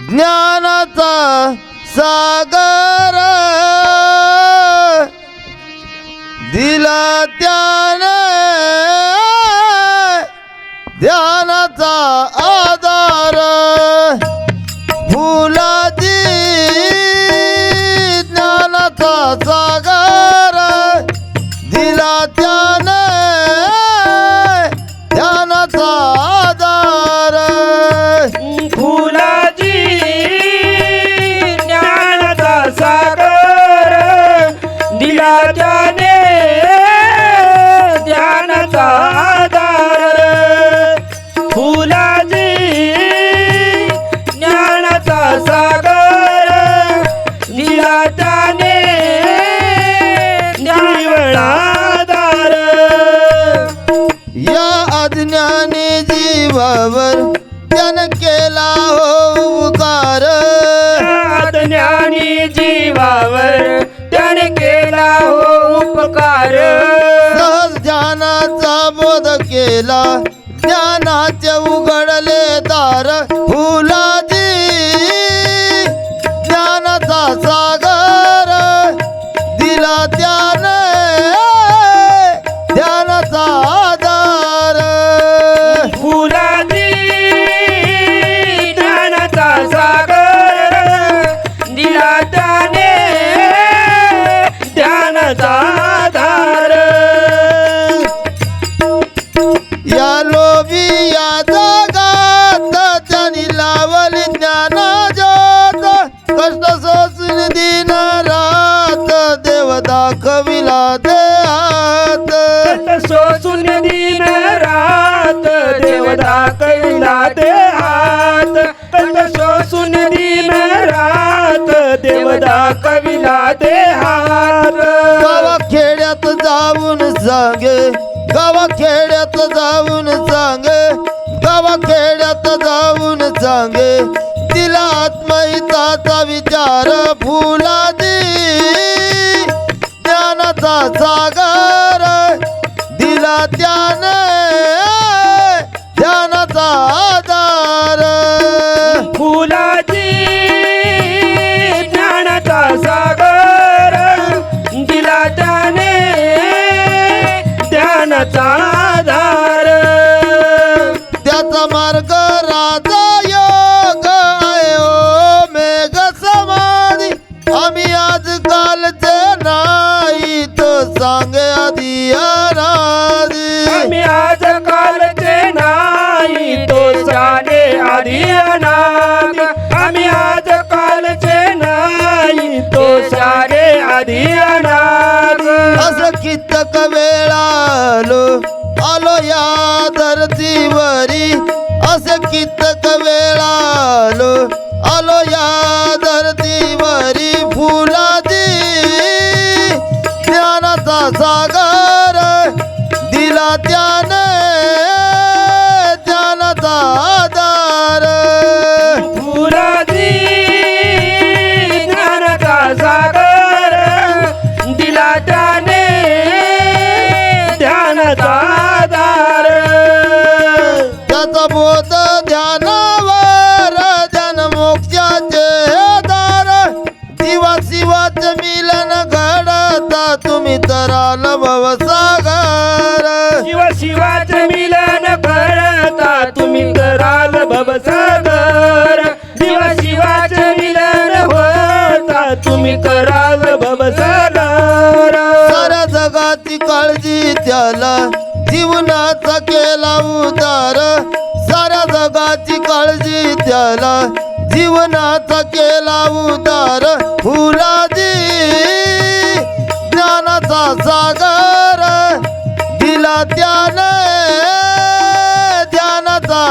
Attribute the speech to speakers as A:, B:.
A: ज्ञानाचा सागर दिला त्याने ध्यानाचा आधार फुलाची ज्ञानाचा सागर दिला त्याने ध्यानाचा आधार
B: फुलाची ज्ञानाचा सागर दिला त्याने ध्यानाचा आधार फुलाची ज्ञानाचा सागर दिला त्याने ज्ञानाधार
A: या अज्ञानी जीवावर त्यानं केला हो उपकार
B: ज्ञानी जीवावर त्याने केला हो उपकार
A: सहज ज्ञानाचा बोध केला ज्ञानाचे उघडले दार फुलाची ज्ञानाचा सागर दिला त्याने ध्यानाचा आधार
B: फुलाची ज्ञानाचा सागर दिला त्याने ध्यानाचा आधार
A: या लोभी या जगात त्यांनी लावली ज्ञान ज्योत कष्ट सोसून दिन रात देव दाखविला देहात
B: सोसून दिन रात देवदा कैला ते हात सोसून दिन रात देवदा कविला ते हात
A: गावा खेड्यात जाऊन सांगे गावा खेड्यात जाऊन सांगे गावा खेड्यात जाऊन सांगे तिला आत्महिताचा विचार फुलाची ज्ञानाचा सागर दिला त्याने ध्यानाचा आधार
B: फुलाची ज्ञानाचा सागर दिला त्याने ध्यानाचा आधार
A: त्याचा मार्ग राजा योग आहे ओ मेघ समाधी आम्ही आजकालचे नाही तो सांगे आधी अनादी
B: आम्ही आज कालचे नाही तो साने आधी अनाथ आम्ही आज कालचे नाही तो साने आधी अनाथ
A: असं कित्यक वेळा आलो या धरतीवरी असं कित्यक वेळा आलो या धरतीवरी फुलाची ज्ञानाचा सागर दिला त्याने ज्ञानाचा आधार
B: फुलाची ज्ञानाचा सागर दिला त्याने ध्यानाचा आधार
A: त्याचा बोध ध्यानावर ध्यान मोक्षाचे दार जीवा शिवाचे मिलन घडता तुम्ही तराल भवसागर
B: शिव शिवाचे मिलन करता तुम्ही कराल भवसागर शिव शिवाचे मिलन होता तुम्ही कराल भवसागर
A: साऱ्या जगाची काळजी त्याला जीवनाचा केला उदार साऱ्या जगाची काळजी त्याला जीवनाचा केला उदार फुलाची ज्ञानाचा सागर दिला त्याने ध्यानाचा